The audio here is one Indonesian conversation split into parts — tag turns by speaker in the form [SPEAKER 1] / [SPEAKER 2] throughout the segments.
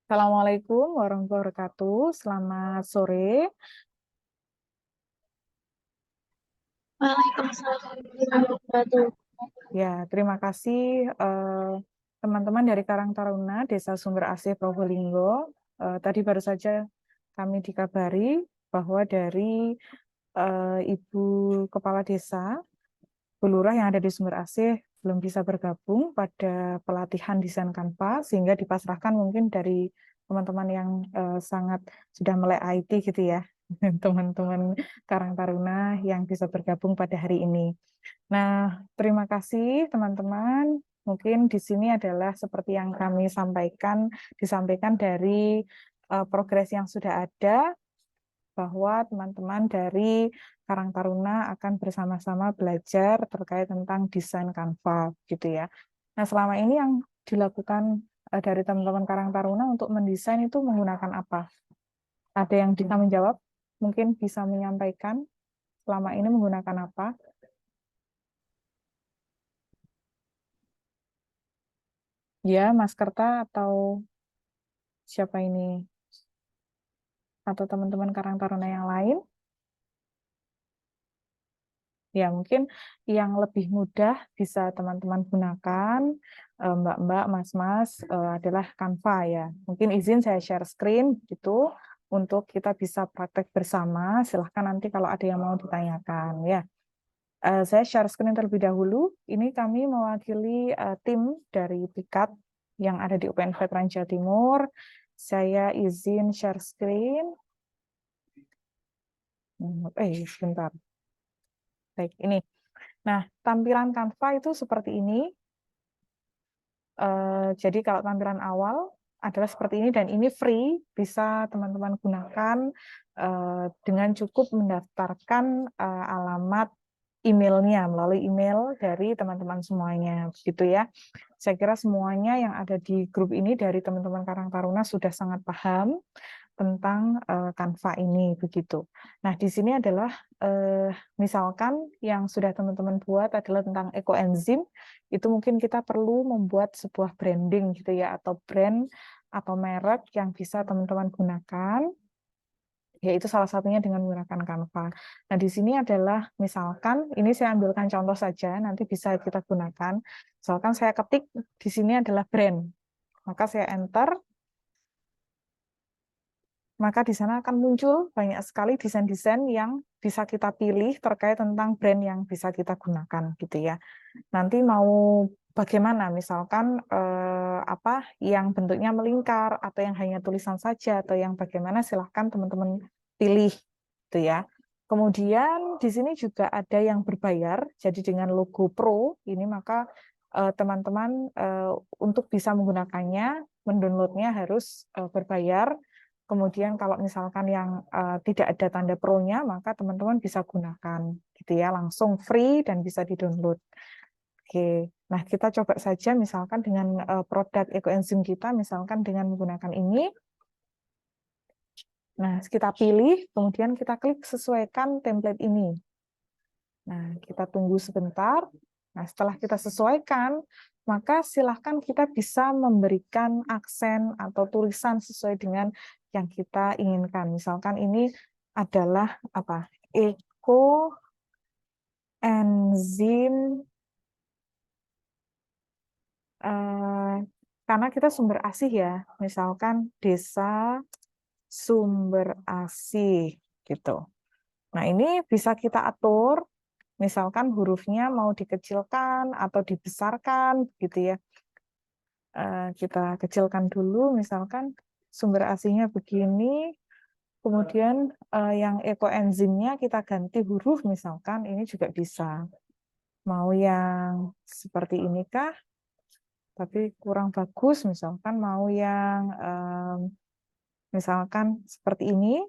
[SPEAKER 1] Assalamualaikum warahmatullahi wabarakatuh. Selamat sore.
[SPEAKER 2] Waalaikumsalam warahmatullahi wabarakatuh.
[SPEAKER 1] Ya, terima kasih teman-teman dari Karang Taruna, Desa Sumber Asih, Probolinggo. Tadi baru saja kami dikabari bahwa dari Ibu Kepala Desa, Bu Lurah yang ada di Sumber Asih belum bisa bergabung pada pelatihan desain Canva, sehingga dipasrahkan mungkin dari teman-teman yang sangat sudah melek IT gitu ya, teman-teman Karang Taruna yang bisa bergabung pada hari ini. Nah, terima kasih teman-teman. Mungkin di sini adalah seperti yang kami sampaikan, disampaikan dari progres yang sudah ada, bahwa teman-teman dari Karang Taruna akan bersama-sama belajar terkait tentang desain Canva, gitu ya. Nah, selama ini yang dilakukan dari teman-teman Karang Taruna untuk mendesain itu menggunakan apa? Ada yang bisa menjawab? Mungkin bisa menyampaikan selama ini menggunakan apa? Ya, Mas Kerta atau siapa ini? Atau teman-teman Karang Taruna yang lain? Ya, mungkin yang lebih mudah bisa teman-teman gunakan, Mbak-mbak, Mas-mas, adalah Canva ya. Mungkin izin saya share screen gitu untuk kita bisa praktek bersama. Silahkan nanti kalau ada yang mau ditanyakan ya. Saya share screen terlebih dahulu. Ini kami mewakili tim dari PIKAT yang ada di UPN Veteran Jawa Timur. Saya izin share screen. Sebentar. Baik, ini. Nah, tampilan Canva itu seperti ini. Jadi kalau tampilan awal adalah seperti ini, dan ini free, bisa teman-teman gunakan dengan cukup mendaftarkan alamat emailnya melalui email dari teman-teman semuanya, gitu ya. Saya kira semuanya yang ada di grup ini dari teman-teman Karang Taruna sudah sangat paham tentang Canva ini, begitu. Nah, di sini adalah misalkan yang sudah teman-teman buat adalah tentang ekoenzim, itu mungkin kita perlu membuat sebuah branding gitu ya, atau brand atau merek yang bisa teman-teman gunakan, yaitu salah satunya dengan menggunakan Canva. Nah, di sini adalah misalkan, ini saya ambilkan contoh saja, nanti bisa kita gunakan. Misalkan saya ketik di sini adalah brand, maka saya enter, maka di sana akan muncul banyak sekali desain-desain yang bisa kita pilih terkait tentang brand yang bisa kita gunakan gitu ya. Nanti mau bagaimana, misalkan apa yang bentuknya melingkar atau yang hanya tulisan saja atau yang bagaimana, silahkan teman-teman pilih gitu ya. Kemudian di sini juga ada yang berbayar, jadi dengan logo Pro ini maka teman-teman untuk bisa menggunakannya, mendownloadnya harus berbayar. Kemudian kalau misalkan yang tidak ada tanda Pro-nya, maka teman-teman bisa gunakan gitu ya, langsung free dan bisa di-download. Oke, nah kita coba saja misalkan dengan produk ekoenzim kita, misalkan dengan menggunakan ini. Nah, kita pilih, kemudian kita klik sesuaikan template ini. Nah, kita tunggu sebentar. Nah, setelah kita sesuaikan, maka silahkan kita bisa memberikan aksen atau tulisan sesuai dengan yang kita inginkan. Misalkan ini adalah apa? Ekoenzim, karena kita sumber asih ya. Misalkan Desa Sumber Asih gitu. Nah, ini bisa kita atur. Misalkan hurufnya mau dikecilkan atau dibesarkan, gitu ya. Kita kecilkan dulu, misalkan sumber aslinya begini, kemudian yang ekoenzimnya kita ganti huruf, misalkan ini juga bisa. Mau yang seperti ini kah? Tapi kurang bagus, misalkan mau yang misalkan seperti ini,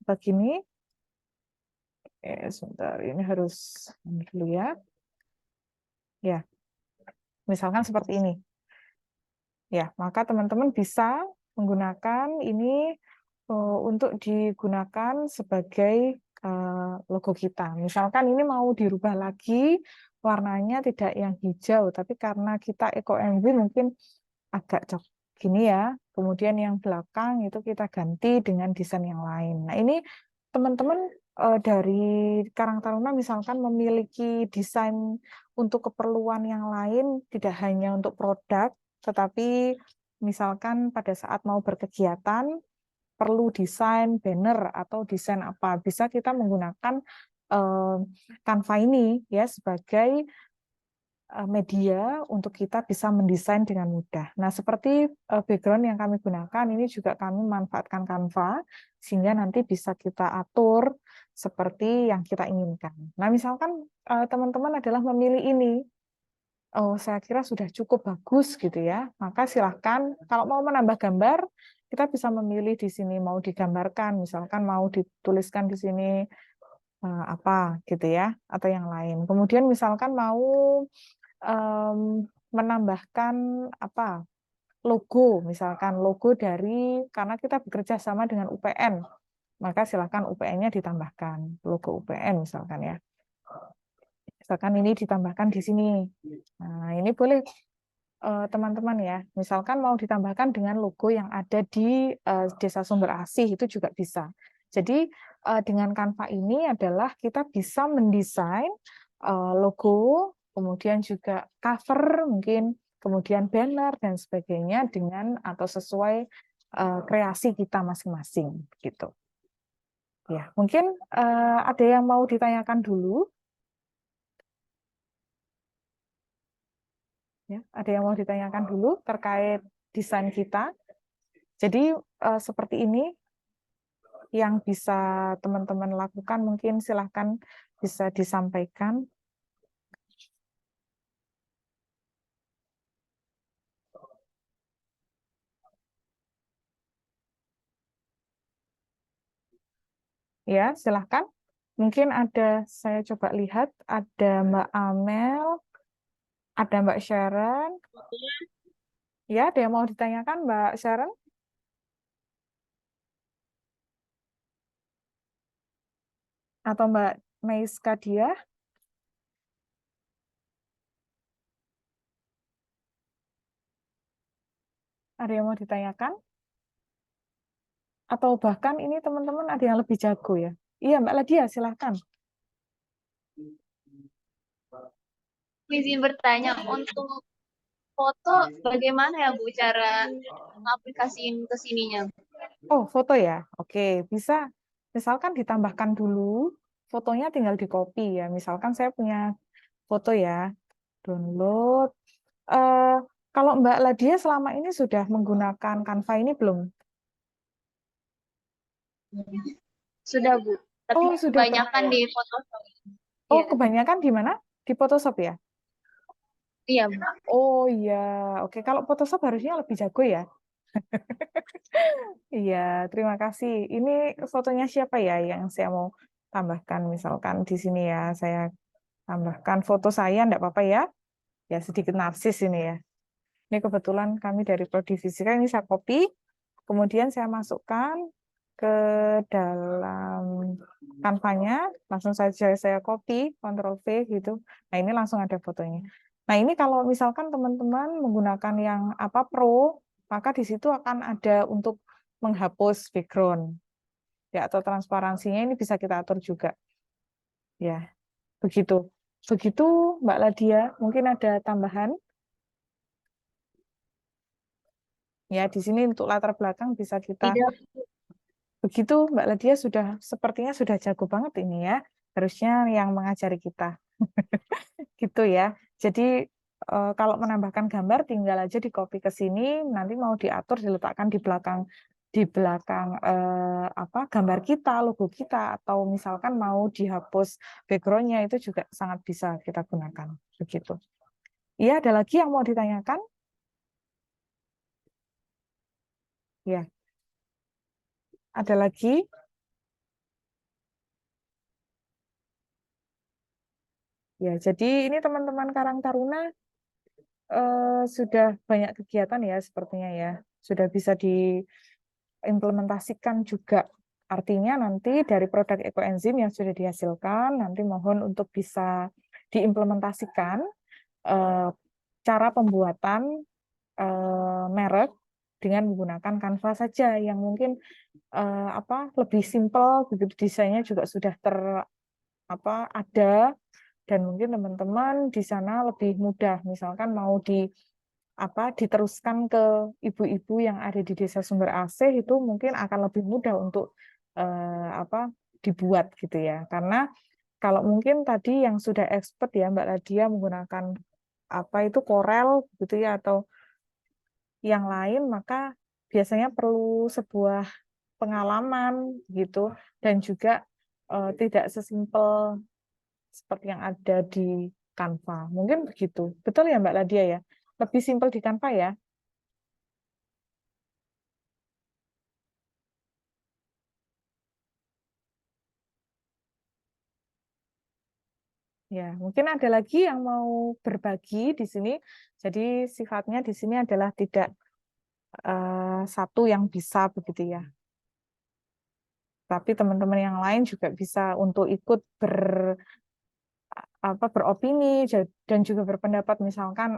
[SPEAKER 1] begini. Sebentar, ini harus dulu ya. Ya, misalkan seperti ini. Ya, maka teman-teman bisa menggunakan ini untuk digunakan sebagai logo kita. Misalkan ini mau dirubah lagi, warnanya tidak yang hijau, tapi karena kita eco-MV mungkin agak gini ya, kemudian yang belakang itu kita ganti dengan desain yang lain. Nah, ini teman-teman dari Karang Taruna misalkan memiliki desain untuk keperluan yang lain, tidak hanya untuk produk, tetapi misalkan pada saat mau berkegiatan, perlu desain banner atau desain apa, bisa kita menggunakan eh, Canva ini ya sebagai media untuk kita bisa mendesain dengan mudah. Nah, seperti background yang kami gunakan, ini juga kami manfaatkan Canva, sehingga nanti bisa kita atur seperti yang kita inginkan. Nah, misalkan teman-teman adalah memilih ini, oh saya kira sudah cukup bagus gitu ya, maka silahkan kalau mau menambah gambar, kita bisa memilih di sini mau digambarkan, misalkan mau dituliskan di sini apa gitu ya, atau yang lain. Kemudian misalkan mau menambahkan apa logo, misalkan logo dari karena kita bekerja sama dengan UPN, maka silakan UPN-nya ditambahkan logo UPN misalkan ya. Misalkan ini ditambahkan di sini. Nah, ini boleh teman-teman ya. Misalkan mau ditambahkan dengan logo yang ada di Desa Sumber Asih itu juga bisa. Jadi dengan Canva ini adalah kita bisa mendesain logo, kemudian juga cover mungkin, kemudian banner dan sebagainya dengan atau sesuai kreasi kita masing-masing gitu. Ya, mungkin ada yang mau ditanyakan dulu? Ya, ada yang mau ditanyakan dulu terkait desain kita? Jadi seperti ini yang bisa teman-teman lakukan, mungkin silahkan bisa disampaikan. Ya, silahkan. Mungkin ada, saya coba lihat, ada Mbak Amel, ada Mbak Sharon. Ya, ada yang mau ditanyakan Mbak Sharon? Atau Mbak Meiska dia? Ada yang mau ditanyakan? Atau bahkan ini teman-teman ada yang lebih jago ya? Iya, Mbak Ladia, silahkan.
[SPEAKER 2] Izin bertanya, untuk foto bagaimana ya Bu cara aplikasiin ke sininya?
[SPEAKER 1] Oh, foto ya? Oke, bisa. Misalkan ditambahkan dulu, fotonya tinggal di copy ya. Misalkan saya punya foto ya, download. Eh, kalau Mbak Ladia selama ini sudah menggunakan Canva ini belum?
[SPEAKER 2] Sudah Bu, tapi
[SPEAKER 1] Oh, sudah pernah
[SPEAKER 2] kebanyakan
[SPEAKER 1] ya?
[SPEAKER 2] di Photoshop.
[SPEAKER 1] Oh,
[SPEAKER 2] Iya,
[SPEAKER 1] kebanyakan di mana? Di Photoshop ya?
[SPEAKER 2] iya Bu.
[SPEAKER 1] Oh iya, oke. Kalau Photoshop harusnya lebih jago ya? Iya, terima kasih. Ini fotonya siapa ya yang saya mau tambahkan? Misalkan di sini ya, saya tambahkan foto saya, enggak apa-apa ya? Ya, sedikit narsis ini ya. Ini kebetulan kami dari Prodi Fisika, ini saya copy, kemudian saya masukkan ke dalam kanvanya, langsung saja saya copy, Ctrl V gitu. Nah, ini langsung ada fotonya. Nah, ini kalau misalkan teman-teman menggunakan yang apa Pro, maka di situ akan ada untuk menghapus background ya atau transparansinya ini bisa kita atur juga. Ya, begitu. Begitu Mbak Ladia, mungkin ada tambahan? Ya, di sini untuk latar belakang bisa kita
[SPEAKER 2] Tidak,
[SPEAKER 1] begitu Mbak Ladia sudah sepertinya sudah jago banget ini ya. Harusnya yang mengajari kita. Gitu ya. Jadi kalau menambahkan gambar tinggal aja di copy ke sini, nanti mau diatur diletakkan di belakang apa gambar kita, logo kita atau misalkan mau dihapus backgroundnya itu juga sangat bisa kita gunakan. Begitu. Iya, ada lagi yang mau ditanyakan? Ya, ada lagi? Ya, jadi ini teman-teman Karang Taruna sudah banyak kegiatan ya sepertinya ya. Sudah bisa diimplementasikan juga. Artinya nanti dari produk ekoenzim yang sudah dihasilkan, nanti mohon untuk bisa diimplementasikan eh, cara pembuatan merek dengan menggunakan Canva saja yang mungkin lebih simpel, begitu desainnya juga sudah ada, dan mungkin teman-teman di sana lebih mudah. Misalkan mau diteruskan ke ibu-ibu yang ada di Desa Sumber Asih, itu mungkin akan lebih mudah untuk dibuat gitu ya. Karena kalau mungkin tadi yang sudah expert ya Mbak Nadia menggunakan Corel gitu ya atau yang lain, maka biasanya perlu sebuah pengalaman gitu, dan juga tidak sesimpel seperti yang ada di Canva. Mungkin begitu. Betul ya Mbak Nadia ya? Lebih simpel di Canva ya? Ya, mungkin ada lagi yang mau berbagi di sini. Jadi sifatnya di sini adalah tidak satu yang bisa begitu ya. Tapi teman-teman yang lain juga bisa untuk ikut beropini dan juga berpendapat, misalkan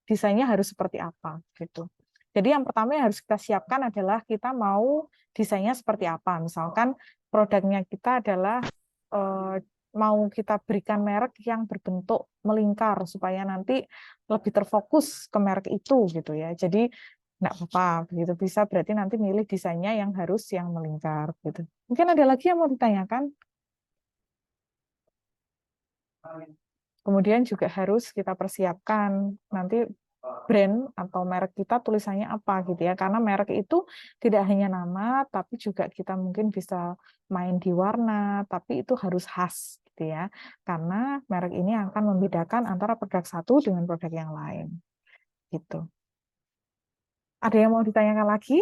[SPEAKER 1] desainnya harus seperti apa gitu. Jadi yang pertama yang harus kita siapkan adalah kita mau desainnya seperti apa. Misalkan produknya kita adalah mau kita berikan merek yang berbentuk melingkar supaya nanti lebih terfokus ke merek itu gitu ya. Jadi nggak apa-apa begitu, bisa berarti nanti milih desainnya yang harus yang melingkar gitu. Mungkin ada lagi yang mau ditanyakan? Kemudian juga harus kita persiapkan nanti brand atau merek kita tulisannya apa gitu ya. Karena merek itu tidak hanya nama, tapi juga kita mungkin bisa main di warna, tapi itu harus khas gitu ya. Karena merek ini akan membedakan antara produk satu dengan produk yang lain. Gitu. Ada yang mau ditanyakan lagi?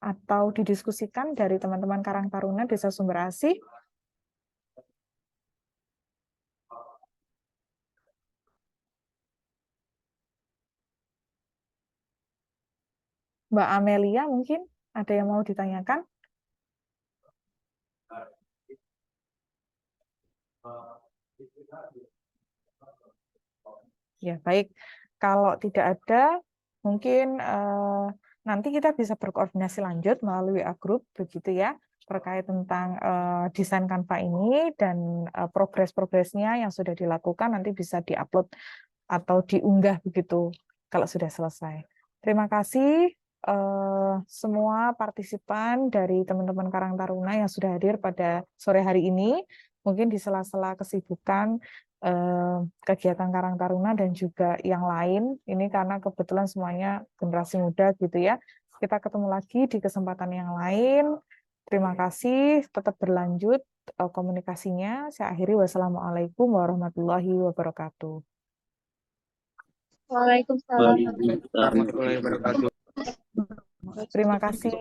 [SPEAKER 1] Atau didiskusikan dari teman-teman Karang Taruna Desa Sumber Asih? Mbak Amelia mungkin ada yang mau ditanyakan? Ya, baik. Kalau tidak ada, mungkin nanti kita bisa berkoordinasi lanjut melalui WA Group, begitu ya, terkait tentang desain Canva ini dan progres-progresnya yang sudah dilakukan nanti bisa diupload atau diunggah begitu kalau sudah selesai. Terima kasih semua partisipan dari teman-teman Karang Taruna yang sudah hadir pada sore hari ini. Mungkin di sela-sela kesibukan kegiatan Karang Taruna dan juga yang lain, ini karena kebetulan semuanya generasi muda gitu ya. Kita ketemu lagi di kesempatan yang lain. Terima kasih, tetap berlanjut komunikasinya. Saya akhiri, wassalamualaikum warahmatullahi wabarakatuh.
[SPEAKER 2] Waalaikumsalam.
[SPEAKER 3] Warahmatullahi wabarakatuh.
[SPEAKER 1] Terima kasih.